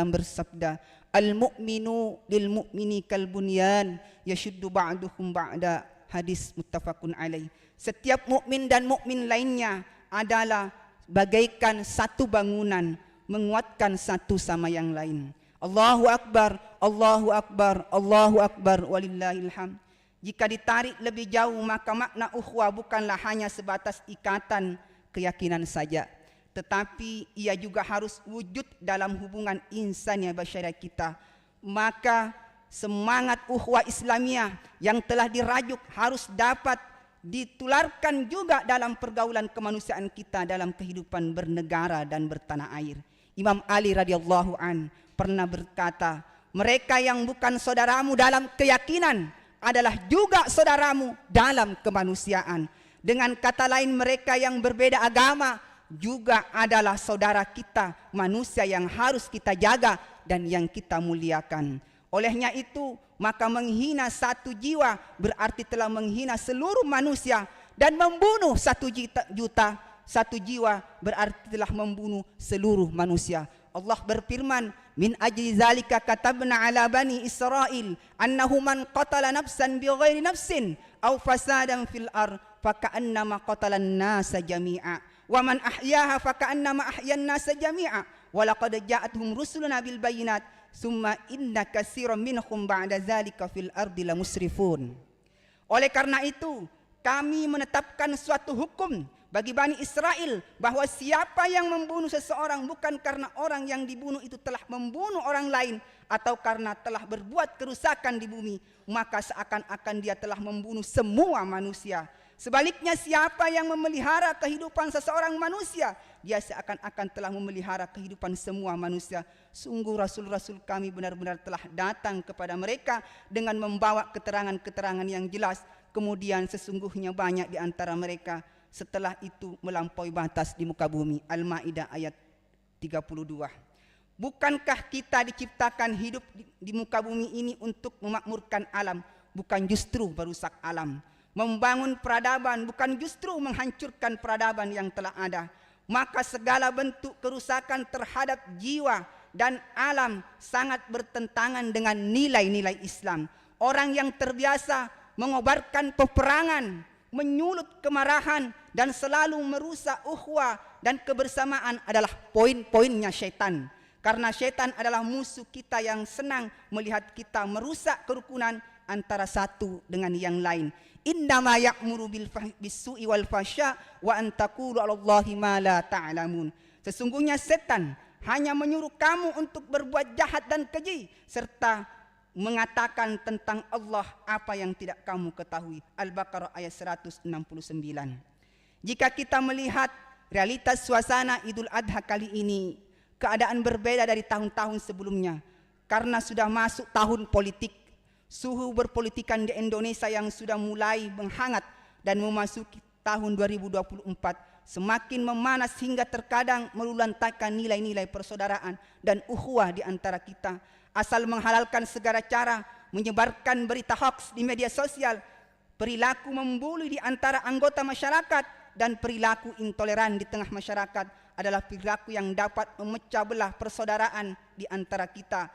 bersabda, al-mu'minu lil mu'mini kal bunyan yashuddu ba'duhum ba'da, hadis muttafaqun alaih. Setiap mukmin dan mukmin lainnya adalah bagaikan satu bangunan, menguatkan satu sama yang lain. Allahu akbar, Allahu akbar, Allahu akbar, walillahil hamd. Jika ditarik lebih jauh, maka makna ukhuwah bukanlah hanya sebatas ikatan keyakinan saja, tetapi ia juga harus wujud dalam hubungan insania basyariah kita. Maka semangat ukhuwah Islamiyah yang telah dirajuk harus dapat ditularkan juga dalam pergaulan kemanusiaan kita dalam kehidupan bernegara dan bertanah air. Imam Ali radhiyallahu an pernah berkata, mereka yang bukan saudaramu dalam keyakinan adalah juga saudaramu dalam kemanusiaan. Dengan kata lain, mereka yang berbeda agama juga adalah saudara kita, manusia yang harus kita jaga dan yang kita muliakan. Olehnya itu, maka menghina satu jiwa berarti telah menghina seluruh manusia, dan membunuh 1 juta satu jiwa berarti telah membunuh seluruh manusia. Allah berfirman, min ajli zalika katabna ala bani Israil annahu man qatala nafsan bighairi nafsin aw fasadan fil ard faka'annama qatalan nasa jami'a wa man ahyaha faka'annama ahyan nasa jami'a wa laqad ja'atuhum rusuluna bil bayyinat summa inna katsiran minhum ba'da zalika fil ardi lamusrifun. Oleh karena itu, kami menetapkan suatu hukum bagi Bani Israel bahwa siapa yang membunuh seseorang bukan karena orang yang dibunuh itu telah membunuh orang lain atau karena telah berbuat kerusakan di bumi, maka seakan-akan dia telah membunuh semua manusia. Sebaliknya, siapa yang memelihara kehidupan seseorang manusia, dia seakan-akan telah memelihara kehidupan semua manusia. Sungguh Rasul-Rasul kami benar-benar telah datang kepada mereka dengan membawa keterangan-keterangan yang jelas. Kemudian sesungguhnya banyak di antara mereka setelah itu melampaui batas di muka bumi. Al-Maidah ayat 32. Bukankah kita diciptakan hidup di muka bumi ini untuk memakmurkan alam, bukan justru merusak alam? Membangun peradaban bukan justru menghancurkan peradaban yang telah ada. Maka segala bentuk kerusakan terhadap jiwa dan alam sangat bertentangan dengan nilai-nilai Islam. Orang yang terbiasa mengobarkan peperangan, menyulut kemarahan, dan selalu merusak ukhuwah dan kebersamaan adalah poin-poinnya syaitan. Karena syaitan adalah musuh kita yang senang melihat kita merusak kerukunan antara satu dengan yang lain. Innama ya'muru bis-su'i wal fahsya wa an taqulu 'alallahi ma la ta'lamun. Sesungguhnya setan hanya menyuruh kamu untuk berbuat jahat dan keji serta mengatakan tentang Allah apa yang tidak kamu ketahui. Al-Baqarah ayat 169. Jika kita melihat realitas suasana Idul Adha kali ini, keadaan berbeda dari tahun-tahun sebelumnya. Karena sudah masuk tahun politik, suhu berpolitikan di Indonesia yang sudah mulai menghangat dan memasuki tahun 2024 semakin memanas hingga terkadang meluluhlantahkan nilai-nilai persaudaraan dan ukhuwah di antara kita. Asal menghalalkan segala cara menyebarkan berita hoax di media sosial, perilaku membuli di antara anggota masyarakat, dan perilaku intoleran di tengah masyarakat adalah perilaku yang dapat memecah belah persaudaraan di antara kita.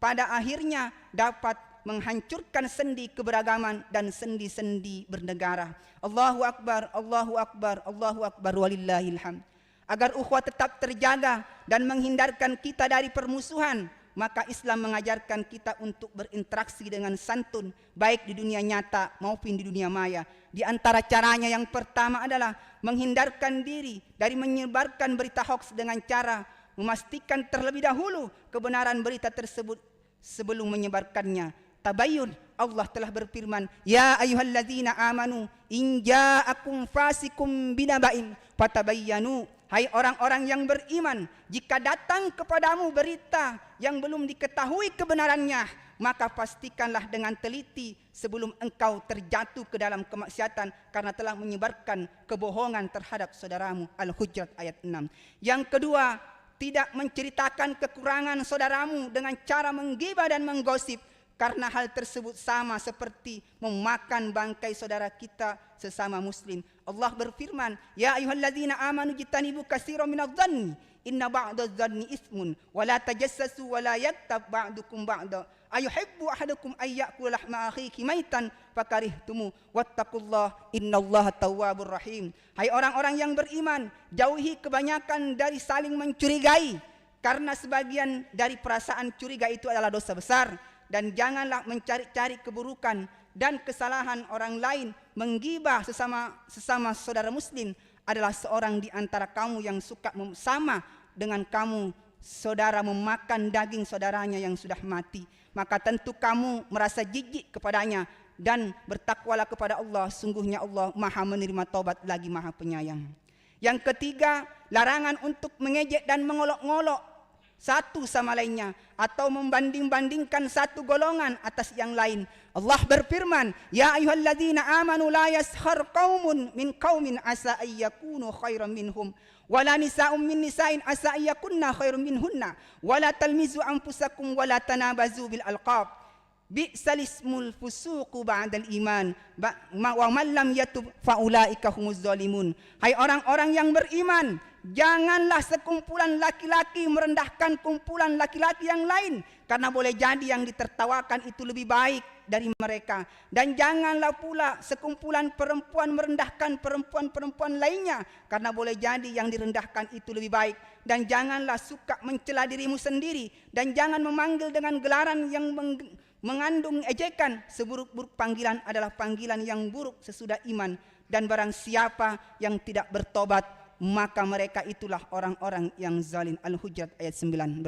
Pada akhirnya dapat menghancurkan sendi keberagaman dan sendi-sendi bernegara. Allahu Akbar, Allahu Akbar, Allahu Akbar, walillahil hamd. Agar ukhuwah tetap terjaga dan menghindarkan kita dari permusuhan, maka Islam mengajarkan kita untuk berinteraksi dengan santun, baik di dunia nyata maupun di dunia maya. Di antara caranya yang pertama adalah menghindarkan diri dari menyebarkan berita hoax dengan cara memastikan terlebih dahulu kebenaran berita tersebut sebelum menyebarkannya. Tabayyun, Allah telah berfirman, ya ayyuhalladzina amanu in ja'akum fasikum binaba'in fatabayyanu. Hai orang-orang yang beriman, jika datang kepadamu berita yang belum diketahui kebenarannya, maka pastikanlah dengan teliti sebelum engkau terjatuh ke dalam kemaksiatan karena telah menyebarkan kebohongan terhadap saudaramu. Al-Hujurat ayat 6. Yang kedua, tidak menceritakan kekurangan saudaramu dengan cara menggibah dan menggosip, karena hal tersebut sama seperti memakan bangkai saudara kita sesama muslim. Allah berfirman, ya ayyuhalladzina amanu jitanibu katsiran minadh-dhanni inna ba'dadh-dhanni itsmun wa la tajassasu wa la yaktab ba'dukum ba'da ayuhibbu ahadukum ay ya'kula lahma akhihi maitan fakarihtumu wattaqullaha innallaha tawwabur rahim. Hai orang-orang yang beriman, jauhi kebanyakan dari saling mencurigai, karena sebagian dari perasaan curiga itu adalah dosa besar. Dan janganlah mencari-cari keburukan dan kesalahan orang lain. Menggibah sesama saudara muslim adalah seorang di antara kamu yang suka sama dengan kamu saudara memakan daging saudaranya yang sudah mati. Maka tentu kamu merasa jijik kepadanya dan bertakwalah kepada Allah. Sungguhnya Allah Maha menerima taubat lagi Maha penyayang. Yang ketiga, larangan untuk mengejek dan mengolok-ngolok satu sama lainnya atau membanding-bandingkan satu golongan atas yang lain. Allah berfirman, ya ayyuhalladzina amanu la yaskhar qaumun min qaumin asa ayyakunu khairan minhum wala nisa'un min nisa'in asa ayyakunna khairan minhunna wala talmizu anfusakum wala tanabazu bil alqab bi'sal ismul fusuqu ba'dal iman wa man lam yatub faulaika humuz zalimun. Hai orang-orang yang beriman, janganlah sekumpulan laki-laki merendahkan kumpulan laki-laki yang lain, karena boleh jadi yang ditertawakan itu lebih baik dari mereka. Dan janganlah pula sekumpulan perempuan merendahkan perempuan-perempuan lainnya, karena boleh jadi yang direndahkan itu lebih baik. Dan janganlah suka mencela dirimu sendiri, dan jangan memanggil dengan gelaran yang mengandung ejekan. Seburuk-buruk panggilan adalah panggilan yang buruk sesudah iman. Dan barang siapa yang tidak bertobat, maka mereka itulah orang-orang yang zalim. Al-Hujurat ayat 19.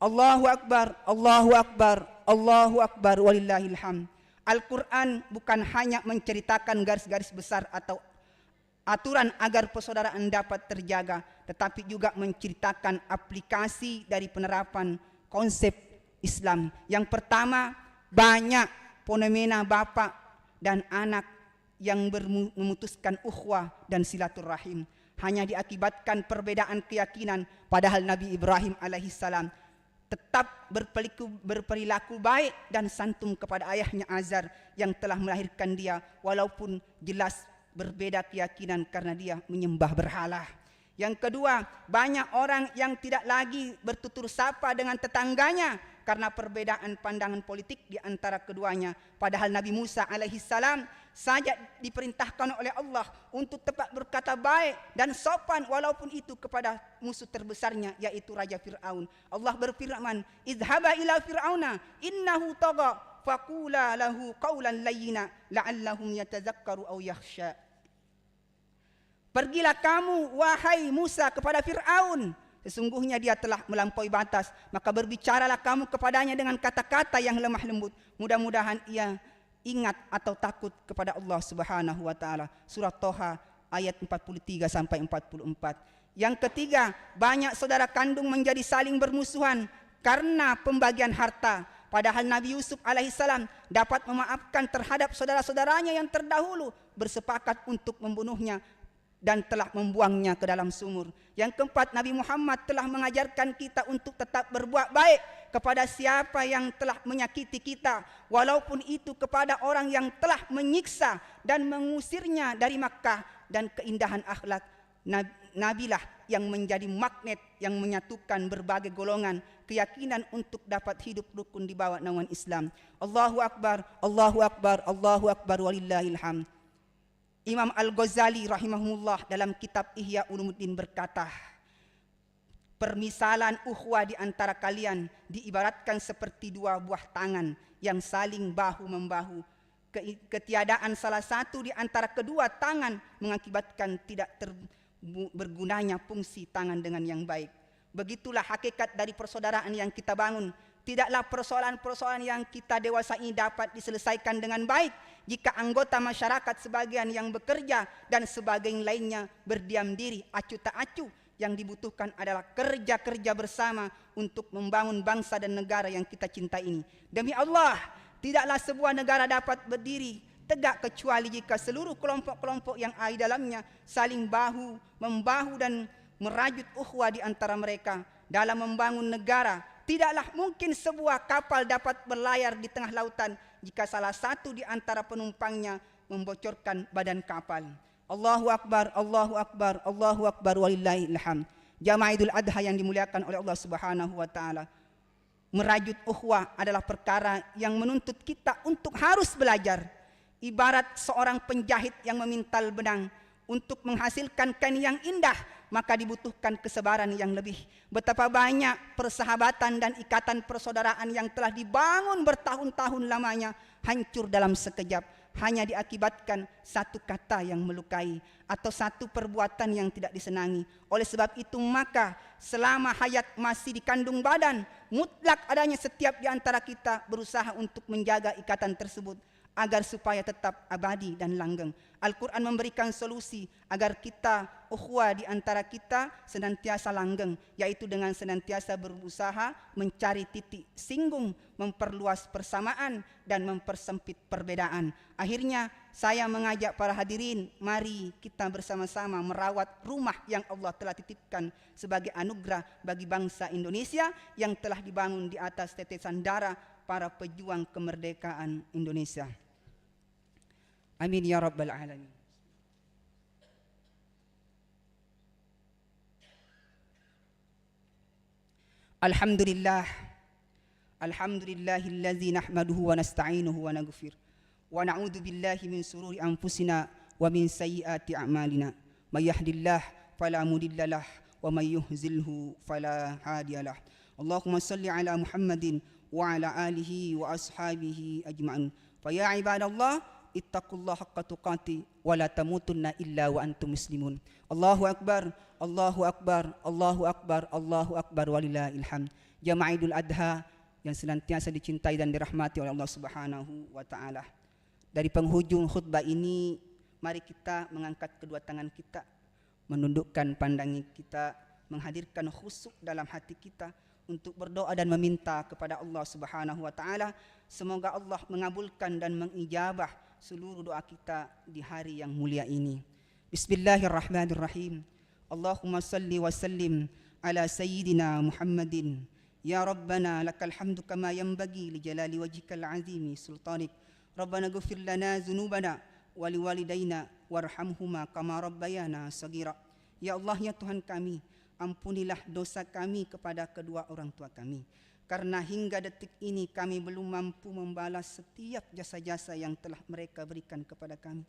Allahu Akbar, Allahu Akbar, Allahu Akbar, walillahil hamd. Al-Quran bukan hanya menceritakan garis-garis besar atau aturan agar persaudaraan dapat terjaga, tetapi juga menceritakan aplikasi dari penerapan konsep Islam. Yang pertama, banyak fenomena bapak dan anak yang memutuskan ukhuwah dan silaturahim hanya diakibatkan perbedaan keyakinan, padahal Nabi Ibrahim alaihissalam tetap berperilaku baik dan santun kepada ayahnya Azar yang telah melahirkan dia, walaupun jelas berbeda keyakinan karena dia menyembah berhala. Yang kedua, banyak orang yang tidak lagi bertutur sapa dengan tetangganya karena perbedaan pandangan politik di antara keduanya. Padahal Nabi Musa alaihissalam saja diperintahkan oleh Allah untuk tetap berkata baik dan sopan walaupun itu kepada musuh terbesarnya, yaitu Raja Fir'aun. Allah berfirman, idhaba ila fir'auna innahu tagha faqula lahu qawlan layyina la'allahum yatazakkaru aw yakhsha. Pergilah kamu wahai Musa kepada Fir'aun, sesungguhnya dia telah melampaui batas, maka berbicaralah kamu kepadanya dengan kata-kata yang lemah lembut, mudah-mudahan ia ingat atau takut kepada Allah Subhanahu wa taala. Surah Toha ayat 43 sampai 44. Yang ketiga, banyak saudara kandung menjadi saling bermusuhan karena pembagian harta. Padahal Nabi Yusuf alaihissalam dapat memaafkan terhadap saudara-saudaranya yang terdahulu bersepakat untuk membunuhnya dan telah membuangnya ke dalam sumur. Yang keempat, Nabi Muhammad telah mengajarkan kita untuk tetap berbuat baik kepada siapa yang telah menyakiti kita, walaupun itu kepada orang yang telah menyiksa dan mengusirnya dari Makkah. Dan keindahan akhlak Nabilah yang menjadi magnet yang menyatukan berbagai golongan keyakinan untuk dapat hidup rukun di bawah naungan Islam. Allahu Akbar, Allahu Akbar, Allahu Akbar, walillahil hamd. Imam Al-Ghazali rahimahullah dalam kitab Ihya Ulumuddin berkata, permisalan ukhuwah di antara kalian diibaratkan seperti dua buah tangan yang saling bahu-membahu. Ketiadaan salah satu di antara kedua tangan mengakibatkan tidak bergunanya fungsi tangan dengan yang baik. Begitulah hakikat dari persaudaraan yang kita bangun. Tidaklah persoalan-persoalan yang kita dewasa ini dapat diselesaikan dengan baik jika anggota masyarakat sebagian yang bekerja dan sebagian lainnya berdiam diri, acuh tak acuh. Yang dibutuhkan adalah kerja-kerja bersama untuk membangun bangsa dan negara yang kita cintai ini. Demi Allah, tidaklah sebuah negara dapat berdiri tegak kecuali jika seluruh kelompok-kelompok yang ada di dalamnya saling bahu-membahu dan merajut ukhuwah di antara mereka dalam membangun negara. Tidaklah mungkin sebuah kapal dapat berlayar di tengah lautan jika salah satu di antara penumpangnya membocorkan badan kapal. Allahu Akbar, Allahu Akbar, Allahu Akbar, walillahil hamd. Jamaah Idul Adha yang dimuliakan oleh Allah Subhanahu wa taala. Merajut ukhuwah adalah perkara yang menuntut kita untuk harus belajar. Ibarat seorang penjahit yang memintal benang, untuk menghasilkan kain yang indah maka dibutuhkan kesabaran yang lebih. Betapa banyak persahabatan dan ikatan persaudaraan yang telah dibangun bertahun-tahun lamanya hancur dalam sekejap, hanya diakibatkan satu kata yang melukai atau satu perbuatan yang tidak disenangi. Oleh sebab itu maka selama hayat masih dikandung badan, mutlak adanya setiap di antara kita berusaha untuk menjaga ikatan tersebut agar supaya tetap abadi dan langgeng. Al-Quran memberikan solusi agar kita ukhuwah di antara kita senantiasa langgeng, yaitu dengan senantiasa berusaha mencari titik singgung, memperluas persamaan dan mempersempit perbedaan. Akhirnya saya mengajak para hadirin, mari kita bersama-sama merawat rumah yang Allah telah titipkan sebagai anugerah bagi bangsa Indonesia yang telah dibangun di atas tetesan darah para pejuang kemerdekaan Indonesia. Amin ya rabbal alamin. Alhamdulillah. Alhamdulillahillazi nahmaduhu wa nasta'inuhu wa naghfir wa na'udzu billahi min sururi anfusina wa min sayyiati a'malina. May yahdihillahu fala mudhillalah wa may yuhdhilhu fala hadiyalah. Allahumma shalli ala Muhammadin wa ala alihi wa ashabihi ajma'in. Fa ya ibadallah ittaqullaha haqqa tuqatih wa la tamutunna illa wa antum muslimun. Allahu akbar, Allahu akbar, Allahu akbar, Allahu akbar, walillahil hamd. Jamaah Idul Adha yang senantiasa dicintai dan dirahmati oleh Allah Subhanahu wa taala. Dari penghujung khutbah ini, mari kita mengangkat kedua tangan kita, menundukkan pandangan kita, menghadirkan khusyuk dalam hati kita untuk berdoa dan meminta kepada Allah Subhanahu wa taala. Semoga Allah mengabulkan dan mengijabah seluruh doa kita di hari yang mulia ini. Bismillahirrahmanirrahim. Allahumma salli wa sallim ala sayyidina Muhammadin. Ya Rabbana lakal hamdu kama yanbaghi li jalali wajhikal azimi sultanik. Rabbana ghfir lana dzunubana wa liwalidayna warhamhuma kama rabbayana saghira. Ya Allah, ya Tuhan kami, ampunilah dosa kami kepada kedua orang tua kami, karena hingga detik ini kami belum mampu membalas setiap jasa-jasa yang telah mereka berikan kepada kami.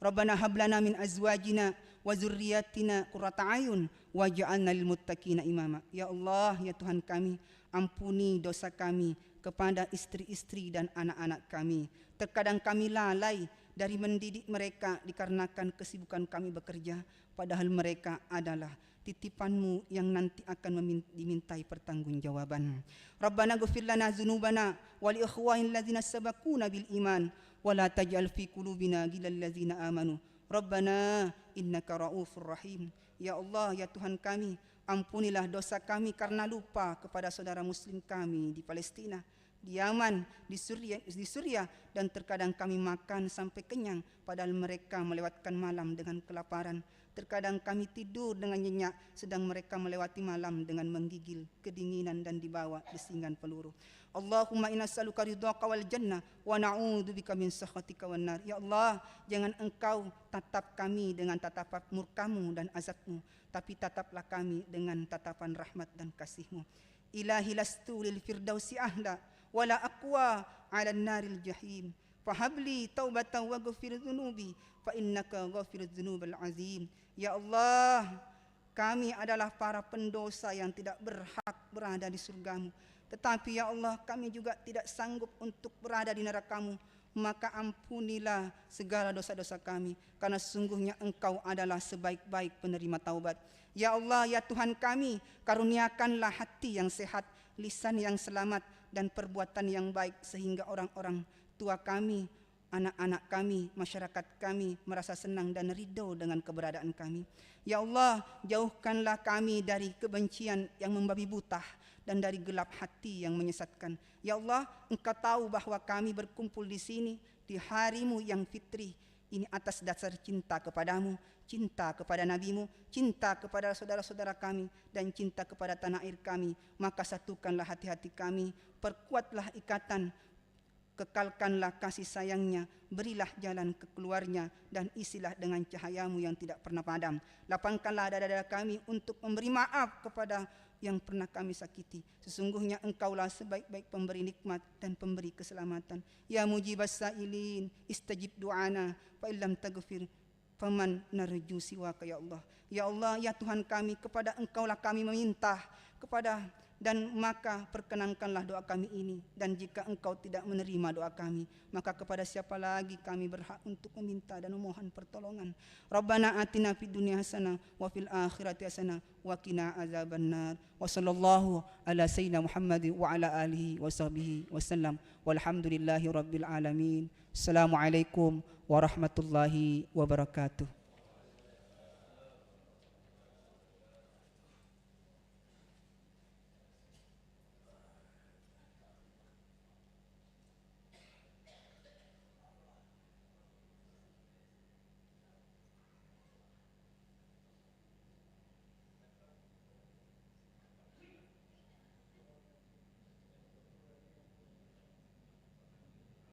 Rabbana hablana min azwajina wa zurriyatina qurrata ayun waj'alna lil muttaqina imama. Ya Allah, ya Tuhan kami, ampuni dosa kami kepada istri-istri dan anak-anak kami. Terkadang kami lalai dari mendidik mereka dikarenakan kesibukan kami bekerja, padahal mereka adalah titipanmu yang nanti akan dimintai pertanggungjawaban. Rabbana ghfir lana dzunubana wa li ikhwanil ladzina sabaquna bil iman wa la taj'al fi qulubina ghillal ladzina amanu. Rabbana innaka raufur rahim. Ya Allah, ya Tuhan kami, ampunilah dosa kami karena lupa kepada saudara muslim kami di Palestina, di Yaman, di Suriah, dan terkadang kami makan sampai kenyang padahal mereka melewatkan malam dengan kelaparan. Terkadang kami tidur dengan nyenyak sedang mereka melewati malam dengan menggigil kedinginan dan dibawa desingan peluru. Allahumma inna nas'aluka ridhaka wal jannah wa na'udzubika min sakhatika wan nar. Ya Allah, jangan Engkau tatap kami dengan tatapan murkamu dan azabmu, tapi tataplah kami dengan tatapan rahmat dan kasih-Mu. Ilahi lastu lil firdausi ahla wala aqwa 'alan naril jahim. Fahabli taubatan wa ghfir dzunubi fa innaka ghafirudz dzunubal azim. Ya Allah, kami adalah para pendosa yang tidak berhak berada di surgamu, tetapi ya Allah, kami juga tidak sanggup untuk berada di neraka-Mu. Maka ampunilah segala dosa-dosa kami, karena sesungguhnya Engkau adalah sebaik-baik penerima taubat. Ya Allah, ya Tuhan kami, karuniakanlah hati yang sehat, lisan yang selamat, dan perbuatan yang baik sehingga orang-orang tua kami, anak-anak kami, masyarakat kami merasa senang dan ridho dengan keberadaan kami. Ya Allah, jauhkanlah kami dari kebencian yang membabi buta dan dari gelap hati yang menyesatkan. Ya Allah, Engkau tahu bahwa kami berkumpul di sini di harimu yang fitri ini atas dasar cinta kepadamu, cinta kepada nabimu, cinta kepada saudara-saudara kami, dan cinta kepada tanah air kami. Maka satukanlah hati-hati kami, perkuatlah ikatan, kekalkanlah kasih sayangnya, berilah jalan keluarnya, dan isilah dengan cahayamu yang tidak pernah padam. Lapangkanlah dada-dada kami untuk memberi maaf kepada yang pernah kami sakiti. Sesungguhnya Engkaulah sebaik-baik pemberi nikmat dan pemberi keselamatan. Ya mujibas sa'ilin, istajib du'ana, fa illam taghfir faman narju siwaka ya Allah. Ya Allah, ya Tuhan kami, kepada Engkaulah kami meminta, kepada dan maka perkenankanlah doa kami ini, dan jika Engkau tidak menerima doa kami, maka kepada siapa lagi kami berhak untuk meminta dan memohon pertolongan. Rabbana atina fid dunya hasanah wa fil akhirati hasanah wa qina azabannar. Wa sallallahu ala sayyidina Muhammad wa ala alihi wa sahbihi wasallam. Walhamdulillahi rabbil alamin. Assalamualaikum warahmatullahi wabarakatuh.